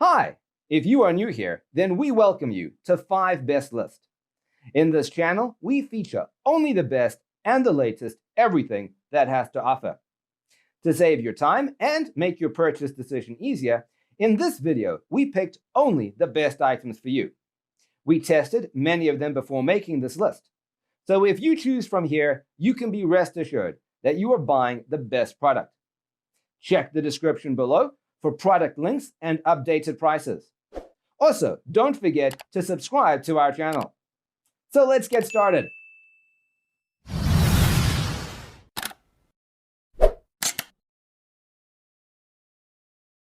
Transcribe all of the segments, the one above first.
Hi! If you are new here, then we welcome you to 5 Best List. In this channel, we feature only the best and the latest everything that has to offer. To save your time and make your purchase decision easier, in this video, we picked only the best items for you. We tested many of them before making this list. So if you choose from here, you can be rest assured that you are buying the best product. Check the description below for product links and updated prices. Also, don't forget to subscribe to our channel. So let's get started.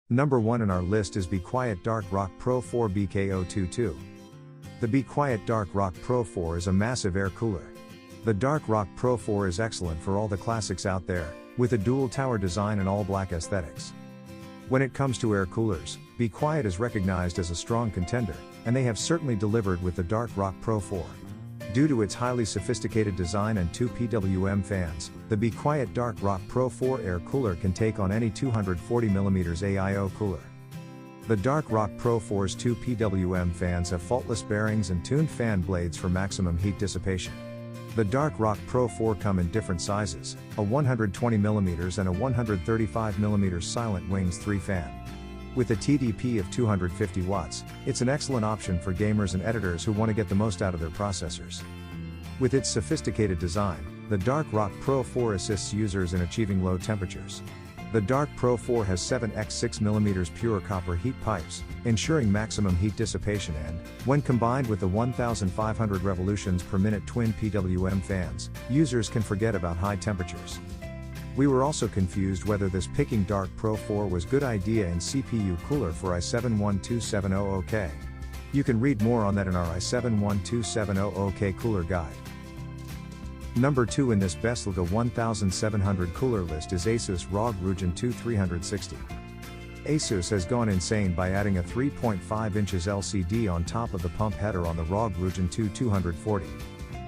Number 1 in our list is Be Quiet Dark Rock Pro 4 BK022. The Be Quiet Dark Rock Pro 4 is a massive air cooler. The Dark Rock Pro 4 is excellent for all the classics out there, with a dual tower design and all black aesthetics. When it comes to air coolers, Be Quiet is recognized as a strong contender, and they have certainly delivered with the Dark Rock Pro 4. Due to its highly sophisticated design and 2 PWM fans, the Be Quiet Dark Rock Pro 4 air cooler can take on any 240mm AIO cooler. The Dark Rock Pro 4's 2 PWM fans have faultless bearings and tuned fan blades for maximum heat dissipation. The Dark Rock Pro 4 come in different sizes, a 120mm and a 135mm Silent Wings 3 fan. With a TDP of 250 watts, it's an excellent option for gamers and editors who want to get the most out of their processors. With its sophisticated design, the Dark Rock Pro 4 assists users in achieving low temperatures. The Dark Pro 4 has 7x6mm pure copper heat pipes, ensuring maximum heat dissipation and, when combined with the 1,500 revolutions per minute twin PWM fans, users can forget about high temperatures. We were also confused whether this picking Dark Pro 4 was good idea in CPU cooler for i7-12700K. You can read more on that in our i7-12700K cooler guide. Number 2 in this Best LGA 1700 cooler list is Asus ROG Ryujin 2 360. Asus has gone insane by adding a 3.5 inches LCD on top of the pump header on the ROG Ryujin 2 240.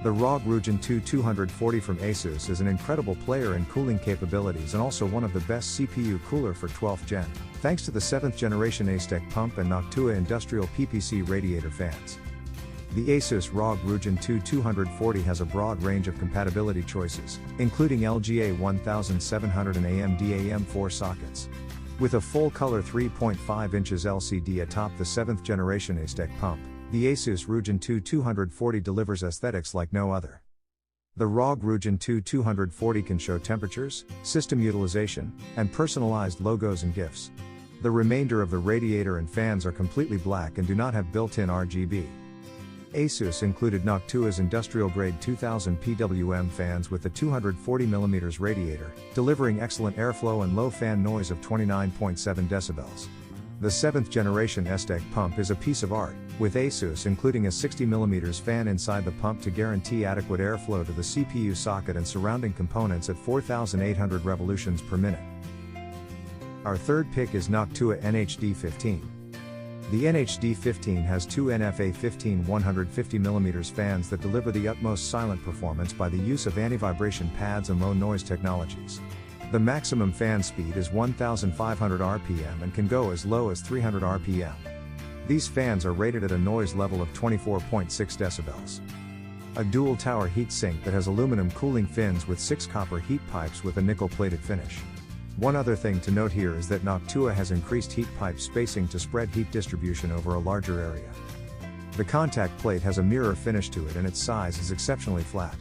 The ROG Ryujin 2 240 from Asus is an incredible player in cooling capabilities and also one of the best CPU cooler for 12th gen, thanks to the 7th generation ASTEC pump and Noctua industrial PPC radiator fans. The Asus ROG Ryujin 2 240 has a broad range of compatibility choices, including LGA 1700 and AMD AM4 sockets. With a full-color 3.5 inches LCD atop the 7th generation ASTEC pump, the Asus Ryujin 2 240 delivers aesthetics like no other. The ROG Ryujin 2 240 can show temperatures, system utilization, and personalized logos and GIFs. The remainder of the radiator and fans are completely black and do not have built-in RGB. Asus included Noctua's industrial-grade 2000 PWM fans with the 240mm radiator, delivering excellent airflow and low fan noise of 29.7 decibels. The 7th generation ASTEC pump is a piece of art, with Asus including a 60mm fan inside the pump to guarantee adequate airflow to the CPU socket and surrounding components at 4,800 revolutions per minute. Our third pick is Noctua NHD15. The NHD15 has 2 NFA15 150mm fans that deliver the utmost silent performance by the use of anti-vibration pads and low noise technologies. The maximum fan speed is 1,500 RPM and can go as low as 300 RPM. These fans are rated at a noise level of 24.6 decibels. A dual tower heat sink that has aluminum cooling fins with 6 copper heat pipes with a nickel-plated finish. One other thing to note here is that Noctua has increased heat pipe spacing to spread heat distribution over a larger area. The contact plate has a mirror finish to it and its size is exceptionally flat.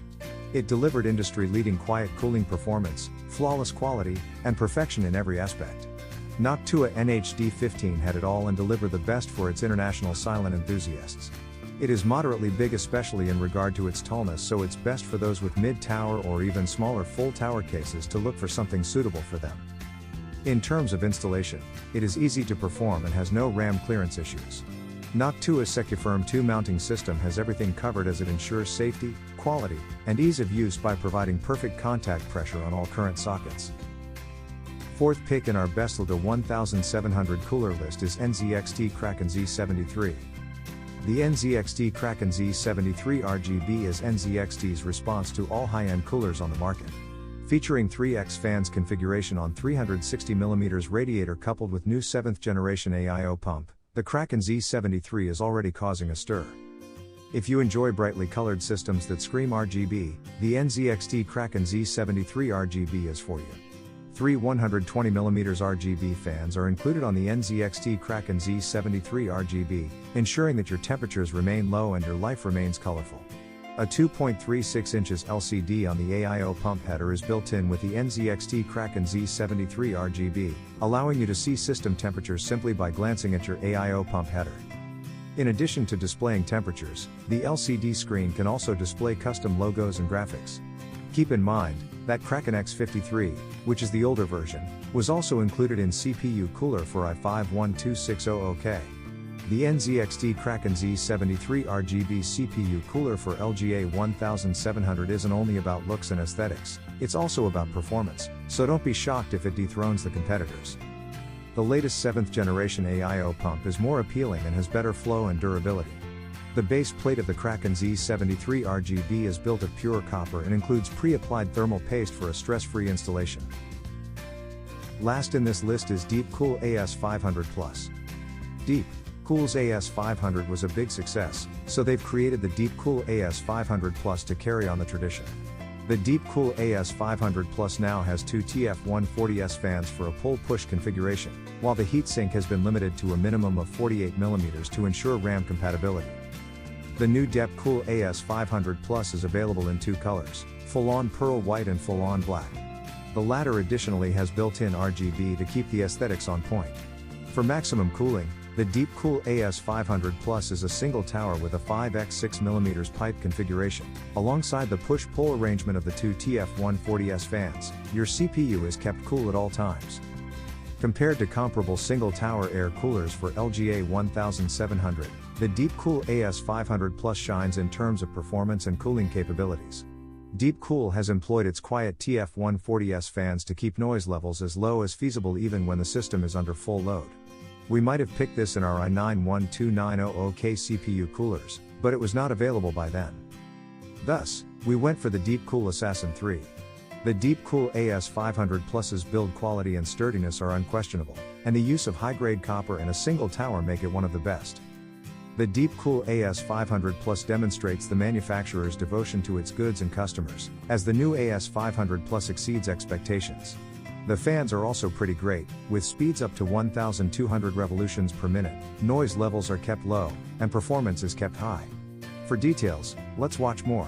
It delivered industry-leading quiet cooling performance, flawless quality, and perfection in every aspect. Noctua NHD15 had it all and delivered the best for its international silent enthusiasts. It is moderately big, especially in regard to its tallness, so it's best for those with mid-tower or even smaller full-tower cases to look for something suitable for them. In terms of installation, it is easy to perform and has no RAM clearance issues. Noctua's Secufirm 2 mounting system has everything covered as it ensures safety, quality, and ease of use by providing perfect contact pressure on all current sockets. Fourth pick in our Best LGA 1700 cooler list is NZXT Kraken Z73. The NZXT Kraken Z73 RGB is NZXT's response to all high-end coolers on the market. Featuring 3x fans configuration on 360mm radiator coupled with new 7th generation AIO pump, The Kraken Z73 is already causing a stir. If you enjoy brightly colored systems that scream RGB, the NZXT Kraken Z73 RGB is for you. Three 120mm RGB fans are included on the NZXT Kraken Z73 RGB, ensuring that your temperatures remain low and your life remains colorful. A 2.36 inches LCD on the AIO pump header is built in with the NZXT Kraken Z73 RGB, allowing you to see system temperatures simply by glancing at your AIO pump header. In addition to displaying temperatures, the LCD screen can also display custom logos and graphics. Keep in mind that Kraken X53, which is the older version, was also included in CPU cooler for i5-12600K. The NZXT Kraken Z73 RGB CPU cooler for LGA 1700 isn't only about looks and aesthetics, it's also about performance, so don't be shocked if it dethrones the competitors. The latest 7th generation AIO pump is more appealing and has better flow and durability. The base plate of the Kraken Z73 RGB is built of pure copper and includes pre-applied thermal paste for a stress-free installation. Last in this list is Deepcool AS500 Plus. Deepcool's AS500 was a big success, so they've created the Deepcool AS500 Plus to carry on the tradition. The Deepcool AS500 Plus now has two TF140S fans for a pull-push configuration, while the heatsink has been limited to a minimum of 48mm to ensure RAM compatibility. The new Deepcool AS500 Plus is available in two colors, full-on pearl white and full-on black. The latter additionally has built-in RGB to keep the aesthetics on point. For maximum cooling, the Deepcool AS500 Plus is a single tower with a 5x6mm pipe configuration. Alongside the push-pull arrangement of the two TF140S fans, your CPU is kept cool at all times. Compared to comparable single-tower air coolers for LGA 1700, the Deepcool AS500 Plus shines in terms of performance and cooling capabilities. Deepcool has employed its quiet TF140S fans to keep noise levels as low as feasible even when the system is under full load. We might have picked this in our i9-12900K CPU coolers, but it was not available by then. Thus, we went for the Deepcool Assassin 3. The Deepcool AS500 Plus's build quality and sturdiness are unquestionable, and the use of high-grade copper and a single tower make it one of the best. The Deepcool AS500 Plus demonstrates the manufacturer's devotion to its goods and customers, as the new AS500 Plus exceeds expectations. The fans are also pretty great, with speeds up to 1,200 revolutions per minute, noise levels are kept low, and performance is kept high. For details, let's watch more.